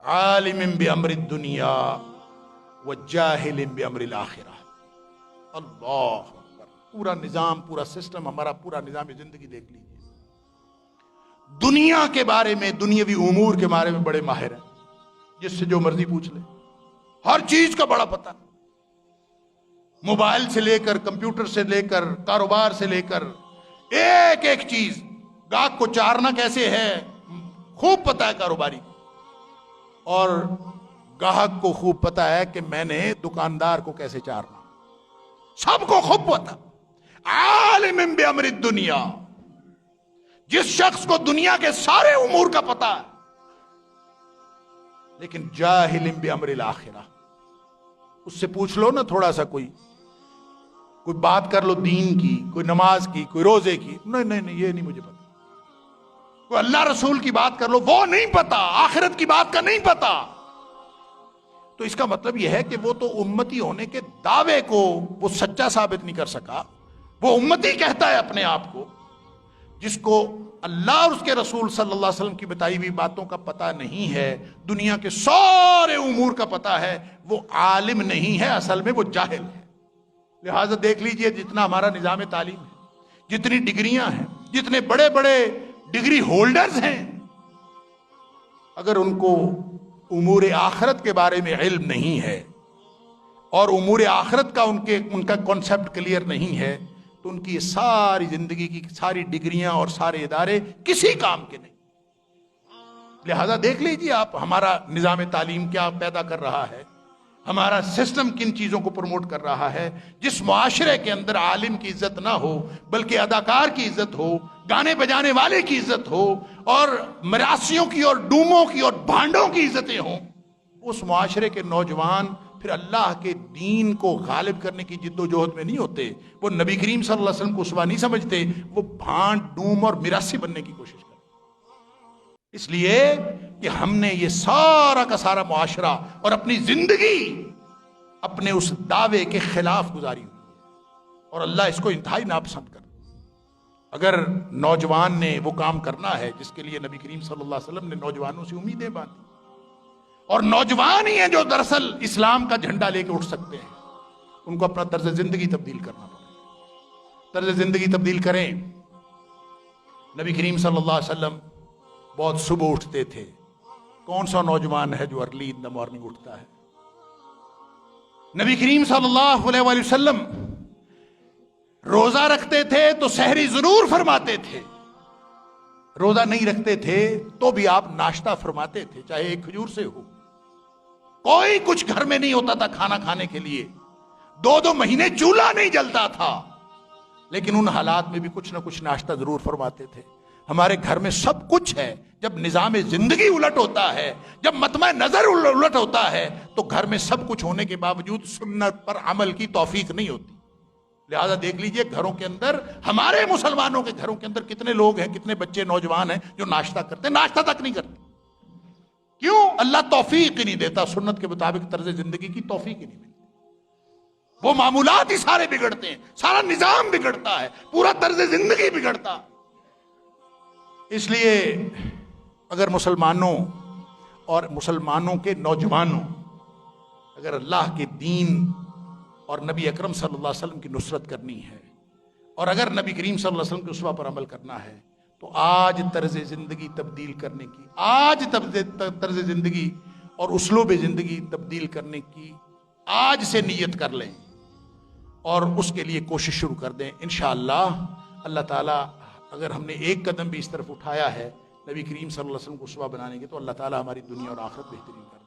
عالم بامر الدنیا وجاہل بامر الاخرہ۔ اللہ اکبر، پورا نظام، پورا سسٹم، ہمارا پورا نظام زندگی دیکھ لیجیے۔ دنیا کے بارے میں، دنیاوی امور کے بارے میں بڑے ماہر ہیں، جس سے جو مرضی پوچھ لے، ہر چیز کا بڑا پتہ، موبائل سے لے کر، کمپیوٹر سے لے کر، کاروبار سے لے کر، ایک ایک چیز، گاہک کو چارنا کیسے ہے خوب پتہ ہے کاروباری کو، اور گاہک کو خوب پتہ ہے کہ میں نے دکاندار کو کیسے چارنا، سب کو خوب پتہ۔ عالم بامر الدنیا، جس شخص کو دنیا کے سارے امور کا پتہ ہے، لیکن جاہل بامر الاخرہ، اس سے پوچھ لو نا تھوڑا سا، کوئی بات کر لو دین کی، کوئی نماز کی، کوئی روزے کی، نہیں یہ نہیں مجھے پتا۔ کوئی اللہ رسول کی بات کر لو، وہ نہیں پتا، آخرت کی بات کا نہیں پتا۔ تو اس کا مطلب یہ ہے کہ وہ تو امتی ہونے کے دعوے کو وہ سچا ثابت نہیں کر سکا۔ وہ امتی کہتا ہے اپنے آپ کو، جس کو اللہ اور اس کے رسول صلی اللہ علیہ وسلم کی بتائی ہوئی باتوں کا پتہ نہیں ہے، دنیا کے سارے امور کا پتہ ہے، وہ عالم نہیں ہے، اصل میں وہ جاہل ہے۔ لہٰذا دیکھ لیجئے جتنا ہمارا نظام تعلیم ہے، جتنی ڈگریاں ہیں، جتنے بڑے بڑے ڈگری ہولڈرز ہیں، اگر ان کو امور آخرت کے بارے میں علم نہیں ہے اور امور آخرت کا ان کا کانسیپٹ کلیئر نہیں ہے، تو ان کی ساری زندگی کی ساری ڈگریاں اور سارے ادارے کسی کام کے نہیں۔ لہذا دیکھ لیجئے آپ ہمارا نظام تعلیم کیا پیدا کر رہا ہے، ہمارا سسٹم کن چیزوں کو پروموٹ کر رہا ہے۔ جس معاشرے کے اندر عالم کی عزت نہ ہو بلکہ اداکار کی عزت ہو، گانے بجانے والے کی عزت ہو، اور مراسیوں کی اور ڈوموں کی اور بھانڈوں کی عزتیں ہوں، اس معاشرے کے نوجوان پھر اللہ کے دین کو غالب کرنے کی جد و جہد میں نہیں ہوتے، وہ نبی کریم صلی اللہ علیہ وسلم کو اسوہ نہیں سمجھتے، وہ بھانڈ، ڈوم اور مراسی بننے کی کوشش کرتے۔ اس لیے کہ ہم نے یہ سارا کا سارا معاشرہ اور اپنی زندگی اپنے اس دعوے کے خلاف گزاری ہوئی ہے، اور اللہ اس کو انتہائی ناپسند کرتا۔ اگر نوجوان نے وہ کام کرنا ہے جس کے لیے نبی کریم صلی اللہ علیہ وسلم نے نوجوانوں سے امیدیں باندھی، اور نوجوان ہی ہیں جو دراصل اسلام کا جھنڈا لے کے اٹھ سکتے ہیں، ان کو اپنا طرز زندگی تبدیل کرنا پڑے۔ طرز زندگی تبدیل کریں۔ نبی کریم صلی اللہ علیہ وسلم بہت صبح اٹھتے تھے۔ کون سا نوجوان ہے جو ارلی ان دا مارننگ اٹھتا ہے؟ نبی کریم صلی اللہ علیہ وآلہ وسلم روزہ رکھتے تھے تو سحری ضرور فرماتے تھے، روزہ نہیں رکھتے تھے تو بھی آپ ناشتہ فرماتے تھے، چاہے ایک کھجور سے ہو۔ کوئی کچھ گھر میں نہیں ہوتا تھا کھانا کھانے کے لیے، 2 مہینے چولہا نہیں جلتا تھا، لیکن ان حالات میں بھی کچھ نہ کچھ ناشتہ ضرور فرماتے تھے۔ ہمارے گھر میں سب کچھ ہے، جب نظام زندگی الٹ ہوتا ہے، جب مطمع نظر الٹ ہوتا ہے، تو گھر میں سب کچھ ہونے کے باوجود سنت پر عمل کی توفیق نہیں ہوتی۔ لہذا دیکھ لیجئے گھروں کے اندر، ہمارے مسلمانوں کے گھروں کے اندر کتنے لوگ ہیں، کتنے بچے نوجوان ہیں جو ناشتہ کرتے ہیں، ناشتہ تک نہیں کرتے۔ کیوں؟ اللہ توفیق ہی نہیں دیتا، سنت کے مطابق طرز زندگی کی توفیق ہی نہیں ملتی۔ وہ معمولات ہی سارے بگڑتے ہیں، سارا نظام بگڑتا ہے، پورا طرز زندگی بگڑتا۔ اس لیے اگر مسلمانوں اور مسلمانوں کے نوجوانوں اگر اللہ کے دین اور نبی اکرم صلی اللہ علیہ وسلم کی نصرت کرنی ہے، اور اگر نبی کریم صلی اللہ علیہ وسلم کے اسوہ پر عمل کرنا ہے، تو آج طرز زندگی تبدیل کرنے کی، آج طرز زندگی اور اسلوب زندگی تبدیل کرنے کی آج سے نیت کر لیں، اور اس کے لیے کوشش شروع کر دیں۔ انشاءاللہ اللہ تعالیٰ اگر ہم نے ایک قدم بھی اس طرف اٹھایا ہے نبی کریم صلی اللہ علیہ وسلم کو اسوہ بنانے کے، تو اللہ تعالیٰ ہماری دنیا اور آخرت بہترین کرے۔